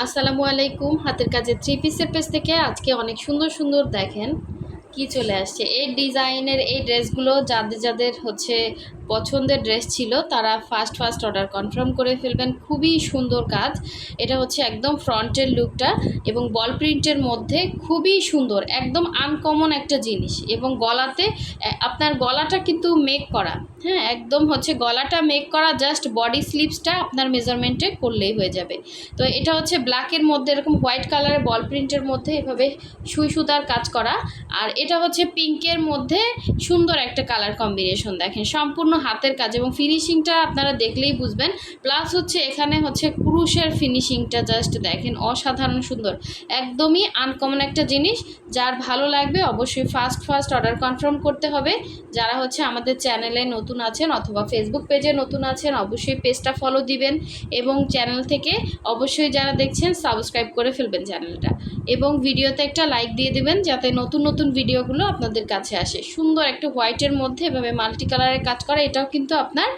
আসসালামু আলাইকুম। হাতের কাজে থ্রি পিসের পেজ থেকে আজকে অনেক সুন্দর সুন্দর দেখেন কি চলে আসছে। এই ডিজাইনের এই ড্রেসগুলো যাদের যাদের হচ্ছে পছন্দের ড্রেস ছিল তারা ফার্স্ট ফার্স্ট অর্ডার কনফার্ম করে ফেলবেন। খুবই সুন্দর কাজ। এটা হচ্ছে একদম ফ্রন্টের লুকটা এবং বল প্রিন্টের মধ্যে খুবই সুন্দর, একদম আনকমন একটা জিনিস। এবং গলাতে আপনার গলাটা কিন্তু মেক করা, হ্যাঁ একদম হচ্ছে গলাটা মেক করা, জাস্ট বডি স্লিভসটা আপনার মেজারমেন্টে করলেই হয়ে যাবে। তো এটা হচ্ছে ব্ল্যাকের মধ্যে এরকম হোয়াইট কালারের বল প্রিন্টের মধ্যে এভাবে সুই সুতার কাজ করা, আর এটা হচ্ছে পিঙ্কের মধ্যে সুন্দর একটা কালার কম্বিনেশন। দেখেন সম্পূর্ণ হাতের কাজ এবং ফিনিশিংটা আপনারা দেখলেই বুঝবেন। প্লাস হচ্ছে এখানে হচ্ছে ক্রুশের ফিনিশিংটা জাস্ট দেখেন অসাধারণ সুন্দর, একদমই আনকমন একটা জিনিস। যার ভালো লাগবে অবশ্যই ফার্স্ট ফার্স্ট অর্ডার কনফার্ম করতে হবে। যারা হচ্ছে আমাদের চ্যানেলে নতুন আছেন অথবা ফেসবুক পেজে নতুন আছেন অবশ্যই পেজটা ফলো দিবেন এবং চ্যানেল থেকে অবশ্যই যারা দেখছেন সাবস্ক্রাইব করে ফেলবেন চ্যানেলটা এবং ভিডিওতে একটা লাইক দিয়ে দিবেন যাতে নতুন নতুন ভিডিওগুলো আপনাদের কাছে আসে। সুন্দর একটা হোয়াইটের মধ্যে এভাবে মাল্টি কালারের কাজ করা, এটাও কিন্তু আপনার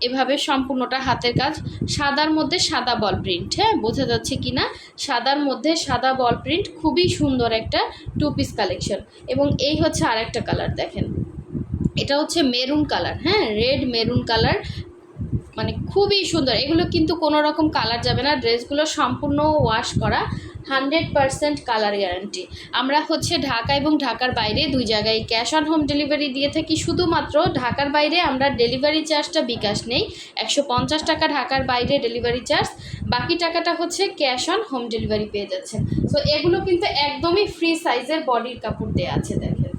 এভাবে সম্পূর্ণটা হাতের কাজ। সাদার মধ্যে সাদা বল প্রিন্ট, হ্যাঁ বোঝা যাচ্ছে কি না, সাদার মধ্যে সাদা বল প্রিন্ট, খুবই সুন্দর একটা টু পিস কালেকশন। এবং এই হচ্ছে আরেকটা কালার দেখেন, এটা হচ্ছে মেরুন কালার, হ্যাঁ রেড মেরুন কালার, মানে খুবই সুন্দর। এগুলো কিন্তু কোনো রকম কালার যাবে না, ড্রেসগুলো সম্পূর্ণ ওয়াশ করা, 100% কালার গ্যারান্টি। আমরা হচ্ছে ঢাকা এবং ঢাকার বাইরে দুই জায়গায় ক্যাশ অন হোম ডেলিভারি দিয়ে থাকি। শুধুমাত্র ঢাকার বাইরে আমরা ডেলিভারি চার্জটা বিকাশ নেই, 150 টাকা ঢাকার বাইরে ডেলিভারি চার্জ, বাকি টাকাটা হচ্ছে ক্যাশ অন হোম ডেলিভারি পেয়ে যাচ্ছেন। তো এগুলো কিন্তু একদমই ফ্রি সাইজের বডির কাপড় দেওয়া আছে দেখেন,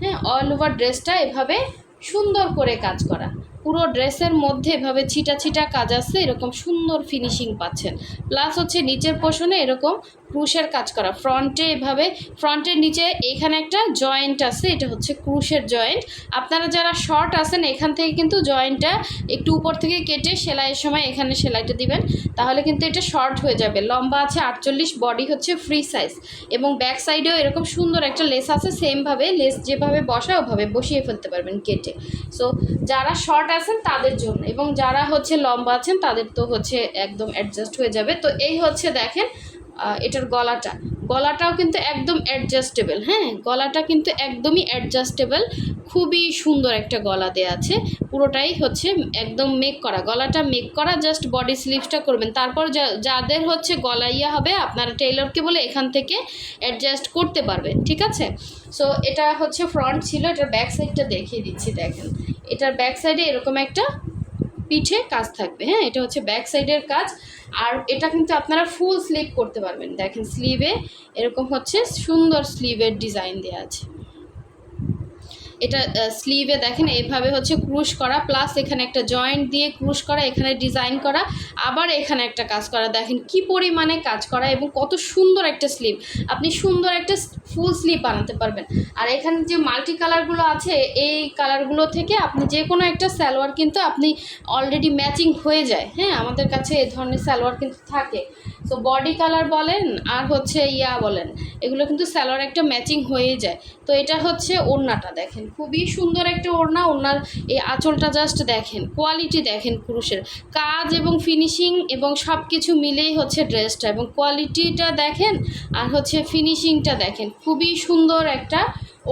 হ্যাঁ অল ওভার ড্রেসটা এভাবে সুন্দর করে কাজ করা, পুরো ড্রেসের মধ্যে এভাবে ছিটা ছিটা কাজ আছে, এরকম সুন্দর ফিনিশিং পাচ্ছেন। প্লাস হচ্ছে নিচের পোর্শনে এরকম ক্রুশের কাজ করা, ফ্রন্টে এভাবে ফ্রন্টের নিচে এখানে একটা জয়েন্ট আছে, এটা হচ্ছে ক্রুশের জয়েন্ট। আপনারা যারা শর্ট আছেন এখান থেকে কিন্তু জয়েন্টটা একটু উপর থেকে কেটে সেলাইয়ের সময় এখানে সেলাইটা দিবেন, তাহলে কিন্তু এটা শর্ট হয়ে যাবে। লম্বা আছে 48, বডি হচ্ছে ফ্রি সাইজ এবং ব্যাক সাইডেও এরকম সুন্দর একটা লেস আছে, সেমভাবে লেস যেভাবে বসায় ওভাবে বসিয়ে ফেলতে পারবেন কেটে। সো যারা শর্ট আছেন তাদের জন্য এবং যারা হচ্ছে লম্বা আছেন তাদের তো হচ্ছে একদম অ্যাডজাস্ট হয়ে যাবে। তো এই হচ্ছে দেখেন এটার গলাটাও কিন্তু একদম অ্যাডজাস্টেবল, হ্যাঁ গলাটা কিন্তু একদমই অ্যাডজাস্টেবল, খুবই সুন্দর একটা গলা দেওয়া আছে। পুরোটাই হচ্ছে একদম মেক করা, গলাটা মেক করা, জাস্ট বডি স্লিভসটা করবেন। তারপর যাদের হচ্ছে গলা ইয়া হবে আপনারা টেইলরকে বলে এখান থেকে অ্যাডজাস্ট করতে পারবেন, ঠিক আছে। সো এটা হচ্ছে ফ্রন্ট ছিল, এটার ব্যাক সাইডটা দেখিয়ে দিচ্ছি দেখেন। এটার ব্যাক সাইডে এরকম একটা পিঠে কাজ থাকবে, হ্যাঁ এটা হচ্ছে ব্যাক সাইডের কাজ। আর এটা কিন্তু আপনারা ফুল স্লিভ করতে পারবেন, দেখেন স্লিভে এরকম হচ্ছে সুন্দর স্লিভের ডিজাইন দেওয়া আছে। এটা স্লিভে দেখেন এইভাবে হচ্ছে ক্রুশ করা, প্লাস এখানে একটা জয়েন্ট দিয়ে ক্রুশ করা, এখানে ডিজাইন করা, আবার এখানে একটা কাজ করা, দেখেন কি পরিমাণে কাজ করা এবং কত সুন্দর একটা স্লিভ। আপনি সুন্দর একটা ফুল স্লিভ বানাতে পারবেন। আর এখানে যে মাল্টি কালারগুলো আছে এই কালারগুলো থেকে আপনি যে কোনো একটা সালোয়ার কিন্তু আপনি অলরেডি ম্যাচিং হয়ে যায়, হ্যাঁ আমাদের কাছে এই ধরনের সালোয়ার কিন্তু থাকে। তো বডি কালার বলেন আর হচ্ছে বলেন, এগুলো কিন্তু সালোয়ার একটা ম্যাচিং হয়ে যায়। তো এটা হচ্ছে ওড়নাটা দেখেন, খুবই সুন্দর একটা ওড়না, ওড়নার এই আঁচলটা জাস্ট দেখেন, কোয়ালিটি দেখেন, ক্রুশের কাজ এবং ফিনিশিং এবং সব কিছু মিলেই হচ্ছে ড্রেসটা, এবং কোয়ালিটিটা দেখেন আর হচ্ছে ফিনিশিংটা দেখেন, খুবই সুন্দর একটা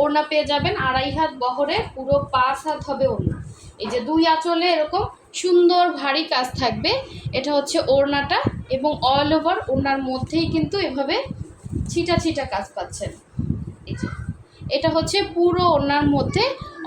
ওড়না পেয়ে যাবেন। 2.5 হাত বহরে, পুরো 5 হাত হবে ওড়না। এই যে দুই আঁচলে এরকম সুন্দর ভারী কাজ থাকবে, এটা হচ্ছে ওড়নাটা। এবং অল ওভার ওড়নার মধ্যেই কিন্তু এভাবে ছিটা ছিটা কাজ পাচ্ছেন। এই যে এটা হচ্ছে পুরো ওড়নার মধ্যে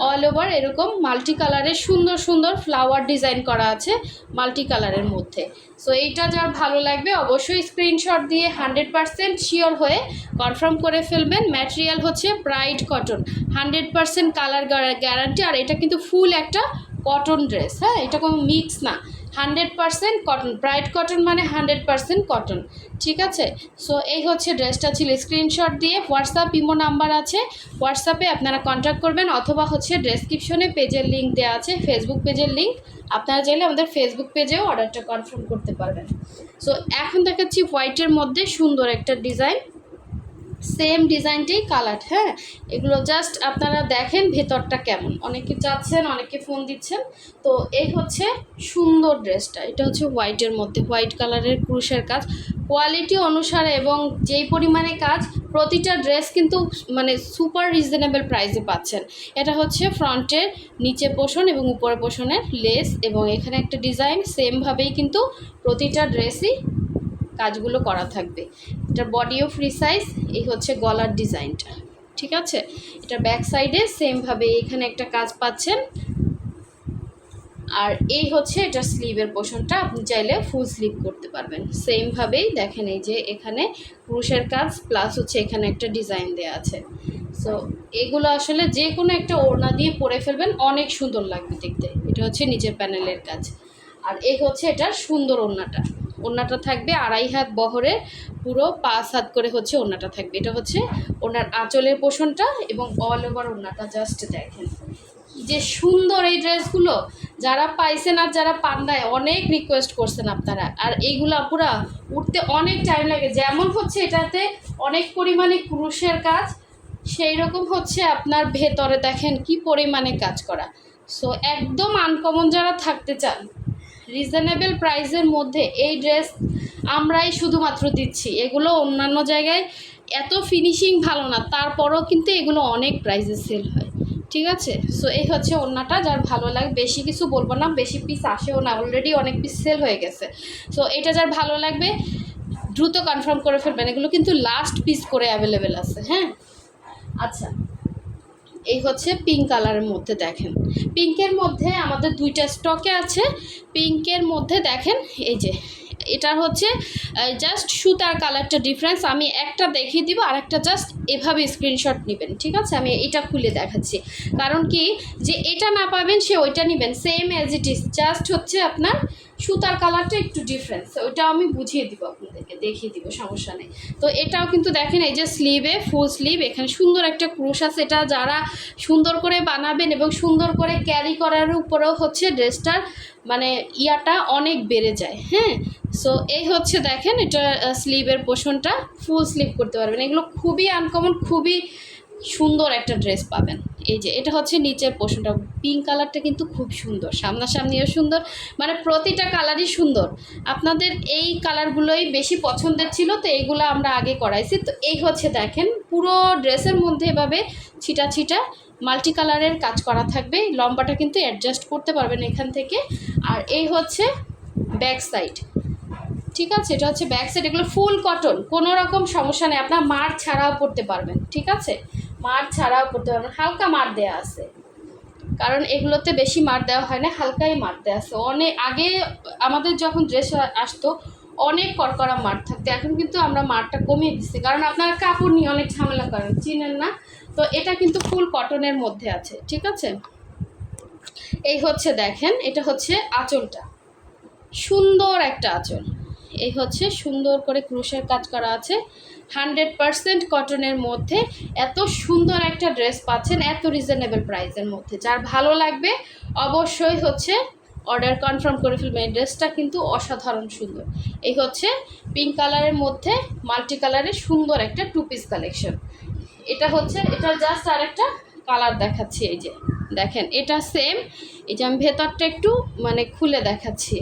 অল ওভার এরকম মাল্টি কালারের সুন্দর সুন্দর ফ্লাওয়ার ডিজাইন করা আছে মাল্টি কালারের মধ্যে। সো এইটা যার ভালো লাগবে অবশ্যই স্ক্রিনশট দিয়ে 100% শিওর হয়ে কনফার্ম করে ফেলবেন। ম্যাটেরিয়াল হচ্ছে ব্রাইট কটন, 100% কালার গ্যারান্টি। আর এটা কিন্তু ফুল একটা কটন ড্রেস, হ্যাঁ এটা কোনো মিক্স না, 100% কটন, ব্রাইট কটন মানে 100% কটন, ঠিক আছে। সো এই হচ্ছে ড্রেসটা ছিল। স্ক্রিনশট দিয়ে হোয়াটসঅ্যাপ ইমো নাম্বার আছে, হোয়াটসঅ্যাপে আপনারা কন্ট্যাক্ট করবেন অথবা হচ্ছে ডেসক্রিপশনে পেজের লিঙ্ক দেওয়া আছে, ফেসবুক পেজের লিঙ্ক, আপনারা চাইলে আমাদের ফেসবুক পেজেও অর্ডারটা কনফার্ম করতে পারবেন। সো এখন দেখাচ্ছি হোয়াইটের মধ্যে সুন্দর একটা ডিজাইন, সেম ডিজাইনটাই কালার। হ্যাঁ, এগুলো জাস্ট আপনারা দেখেন ভেতরটা কেমন, অনেকে চাচ্ছেন, অনেকে ফোন দিচ্ছেন। তো এই হচ্ছে সুন্দর ড্রেসটা, এটা হচ্ছে হোয়াইটের মধ্যে, হোয়াইট কালারের ক্রুশের কাজ, কোয়ালিটি অনুসারে এবং যেই পরিমাণে কাজ, প্রতিটা ড্রেস কিন্তু মানে সুপার রিজনেবল প্রাইসে পাচ্ছেন। এটা হচ্ছে ফ্রন্টের নিচে পোষণ এবং উপরের পোষণের লেস, এবং এখানে একটা ডিজাইন সেমভাবেই কিন্তু প্রতিটা ড্রেসই কাজগুলো করা থাকবে। এটার বডিও ফ্রি সাইজ। এই হচ্ছে গলার ডিজাইনটা, ঠিক আছে। এটা ব্যাক সাইডে সেমভাবে এখানে একটা কাজ পাচ্ছেন। আর এই হচ্ছে এটা স্লিভের পোর্শনটা, আপনি চাইলে ফুল স্লিভ করতে পারবেন সেমভাবেই। দেখেন এই যে এখানে ক্রুশের কাজ প্লাস হচ্ছে এখানে একটা ডিজাইন দেওয়া আছে। সো এগুলো আসলে যে কোনো একটা ওড়না দিয়ে পরে ফেলবেন, অনেক সুন্দর লাগবে দেখতে। এটা হচ্ছে নিচের প্যানেলের কাজ। আর এই হচ্ছে এটার সুন্দর ওড়নাটা, ওড়নাটা থাকবে 2.5 হাত বহরের, পুরো 5 হাত করে হচ্ছে ওড়নাটা থাকবে। এটা হচ্ছে ওড়নার আঁচলের পোর্শনটা এবং অল ওভার ওড়নাটা জাস্ট দেখেন যে সুন্দর এই ড্রেসগুলো। যারা পাইছেন আর যারা পান নাই, অনেক রিকোয়েস্ট করছেন আপনারা। আর এইগুলো পুরা উঠতে অনেক টাইম লাগে, যেমন হচ্ছে এটাতে অনেক পরিমাণে ক্রুশের কাজ, সেই রকম হচ্ছে আপনার ভেতরে দেখেন কি পরিমাণে কাজ করা। সো একদম আনকমন যারা থাকতে চান, রিজনেবল প্রাইসের মধ্যে এই ড্রেস আমরাই শুধুমাত্র দিচ্ছি। এগুলো অন্যান্য জায়গায় এত ফিনিশিং ভালো না, তারপরেও কিন্তু এগুলো অনেক প্রাইসে সেল হয়, ঠিক আছে। সো এই হচ্ছে ওড়নাটা, যার ভালো লাগে, বেশি কিছু বলবো না, বেশি পিস আসেও না, অলরেডি অনেক পিস সেল হয়ে গেছে। সো এটা যার ভালো লাগবে দ্রুত কনফার্ম করে ফেলবেন, এগুলো কিন্তু লাস্ট পিস করে অ্যাভেলেবেল আছে। হ্যাঁ, আচ্ছা, এই হচ্ছে পিঙ্ক কালারের মধ্যে। দেখেন পিঙ্কের মধ্যে আমাদের 2টা স্টকে আছে। পিঙ্কের মধ্যে দেখেন এই যে এটার হচ্ছে জাস্ট সুতার কালারটা ডিফারেন্স, আমি একটা দেখিয়ে দিব, আর একটা জাস্ট এভাবে স্ক্রিনশট নেবেন, ঠিক আছে। আমি এটা খুলে দেখাচ্ছি, কারণ কি যে এটা না পাবেন সে ওইটা নেবেন, same as it is, just হচ্ছে আপনার সুতার কালারটা একটু ডিফারেন্স, ওইটাও আমি বুঝিয়ে দিব আপনাদেরকে, দেখিয়ে দিব, সমস্যা নেই। তো এটাও কিন্তু দেখেন এই যে স্লিভে ফুল স্লিভ, এখানে সুন্দর একটা ক্রুশ আছে। এটা যারা সুন্দর করে বানাবেন এবং সুন্দর করে ক্যারি করার উপরেও হচ্ছে ড্রেসটার মানে ইয়াটা অনেক বেড়ে যায়। হ্যাঁ, সো এই হচ্ছে দেখেন এটা স্লিভের পোর্শনটা, ফুল স্লিভ করতে পারবেন। এগুলো খুবই আনকমন, খুবই সুন্দর একটা ড্রেস পাবেন। এই যে এটা হচ্ছে নিচের পোর্শনটা, পিঙ্ক কালারটা কিন্তু খুব সুন্দর, সামনাসামনিও সুন্দর, মানে প্রতিটা কালারই সুন্দর। আপনাদের এই কালারগুলোই বেশি পছন্দের ছিল, তো এইগুলো আমরা আগে করাইছি। তো এই হচ্ছে দেখেন পুরো ড্রেসের মধ্যে এভাবে ছিটা ছিটা মাল্টি কালারের কাজ করা থাকবে। লম্বাটা কিন্তু অ্যাডজাস্ট করতে পারবেন এখান থেকে। আর এই হচ্ছে ব্যাক সাইড, ঠিক আছে। এটা হচ্ছে ব্যাক সাইড, এগুলো ফুল কটন, কোনো রকম সমস্যা নেই, আপনার মার ছাড়াও পরতে পারবেন, ঠিক আছে। মার ছাড়াও পরতে পারবেন, হালকা মার দেওয়া আছে, কারণ এগুলোতে বেশি মার দেওয়া হয় না, হালকাই মার দেওয়া আছে। অনেক আগে আমাদের যখন ড্রেস আসতো অনেক কড়কড়া মার থাকতো, এখন কিন্তু আমরা মারটা কমিয়ে দিচ্ছি, কারণ আপনারা কাপড় নিয়ে অনেক ঝামেলা করেন, চিনেন না। তো এটা কিন্তু ফুল কটনের মধ্যে আছে, ঠিক আছে। এই হচ্ছে দেখেন এটা হচ্ছে আঁচলটা, সুন্দর একটা আঁচল। এই হচ্ছে সুন্দর করে ক্রুশের কাজ করা আছে, 100% কটনের মধ্যে এত সুন্দর একটা ড্রেস পাচ্ছেন এত রিজনেবল প্রাইসের মধ্যে। যার ভালো লাগবে অবশ্যই হচ্ছে অর্ডার কনফার্ম করে ফেলবেন। এই ড্রেসটা কিন্তু অসাধারণ সুন্দর। এই হচ্ছে পিঙ্ক কালারের মধ্যে মাল্টি কালারের সুন্দর একটা 2 পিস কালেকশন। এটা হচ্ছে এটা জাস্ট আরেকটা কালার দেখাচ্ছি, এই যে দেখেন এটা সেম। এই যে আমি ভেতরটা একটু মানে খুলে দেখাচ্ছি,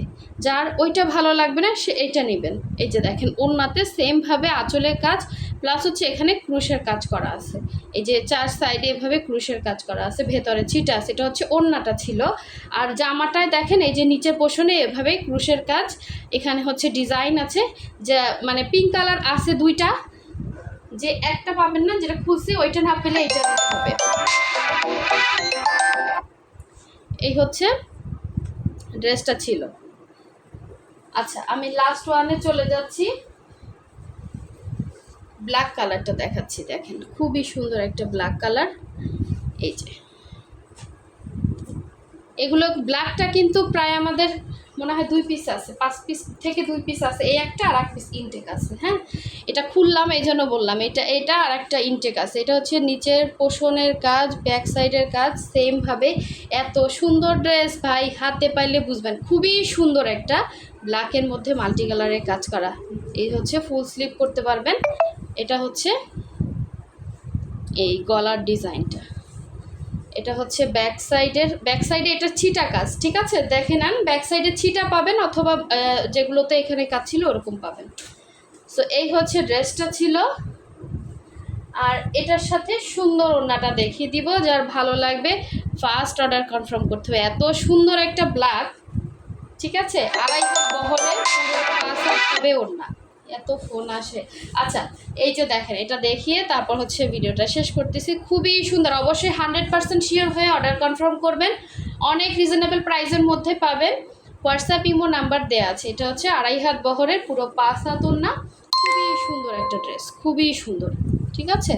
যার ওইটা ভালো লাগবে না সে এইটা নেবেন। এই যে দেখেন ওড়নাতে সেমভাবে আঁচলের কাজ প্লাস হচ্ছে এখানে ক্রুশের কাজ করা আছে, এই যে 4 সাইডে এভাবে ক্রুশের কাজ করা আছে, ভেতরে ছিটা আছে। এটা হচ্ছে ওড়নাটা ছিল। আর জামাটায় দেখেন এই যে নিচের পোর্শনে এভাবে ক্রুশের কাজ, এখানে হচ্ছে ডিজাইন আছে, যা মানে পিঙ্ক কালার আছে 2টা, যে একটা পাবেন না, যেটা খুলছি ওইটা না পেলে এইটা হবে। এই হচ্ছে ড্রেসটা ছিল। আচ্ছা, আমি লাস্ট ওয়ানে চলে যাচ্ছি, ব্ল্যাক কালারটা দেখাচ্ছি। দেখেন খুবই সুন্দর একটা ব্ল্যাক কালার। এই যে এগুলো ব্ল্যাকটা কিন্তু প্রায় আমাদের মনে হয় 2 পিস আছে, 5 পিস থেকে 2 পিস আছে, এই একটা আর 1 পিস ইনটেক আছে। হ্যাঁ, এটা খুললাম এই জন্য বললাম, এটা আর একটা ইনটেক আছে। এটা হচ্ছে নিচের পোষণের কাজ, ব্যাক সাইডের কাজ সেমভাবে। এত সুন্দর ড্রেস ভাই, হাতে পাইলে বুঝবেন, খুবই সুন্দর একটা ব্ল্যাকের মধ্যে মাল্টি কালারের কাজ করা। এই হচ্ছে ফুল স্লিভ করতে পারবেন। এটা হচ্ছে এই গলার ডিজাইনটা। এটা হচ্ছে ব্যাক সাইডে এটা ছিটা কাজ, ঠিক আছে? দেখে নেন, ব্যাক সাইডে ছিটা পাবেন অথবা যেগুলোতে এখানে কাজ ছিল ওরকম পাবেন। সো এই হচ্ছে ড্রেসটা ছিল। আর এটার সাথে সুন্দর ওড়নাটা দেখিয়ে দিব, যার ভালো লাগবে ফার্স্ট অর্ডার কনফার্ম করতে হবে। এত সুন্দর একটা ব্ল্যাক, ঠিক আছে, 2.5 হাত বহরের, পুরো 5 হাত হবে ওড়না। এত ফোন আসে। আচ্ছা, এই যে দেখেন, এটা দেখিয়ে তারপর হচ্ছে ভিডিওটা শেষ করতেছি। খুবই সুন্দর, অবশ্যই 100% শিওর হয়ে অর্ডার কনফার্ম করবেন। অনেক রিজনেবল প্রাইসের মধ্যে পাবেন। হোয়াটসঅ্যাপ ইমো নাম্বার দেওয়া আছে। এটা হচ্ছে 2.5 হাত বহরের, পুরো 5 হাত ওড়না। খুবই সুন্দর একটা ড্রেস, খুবই সুন্দর, ঠিক আছে?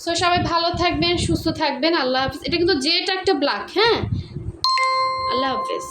সো সবাই ভালো থাকবেন, সুস্থ থাকবেন। আল্লাহ হাফিজ। এটা কিন্তু জেট একটা ব্ল্যাক, হ্যাঁ। আল্লাহ হাফিজ।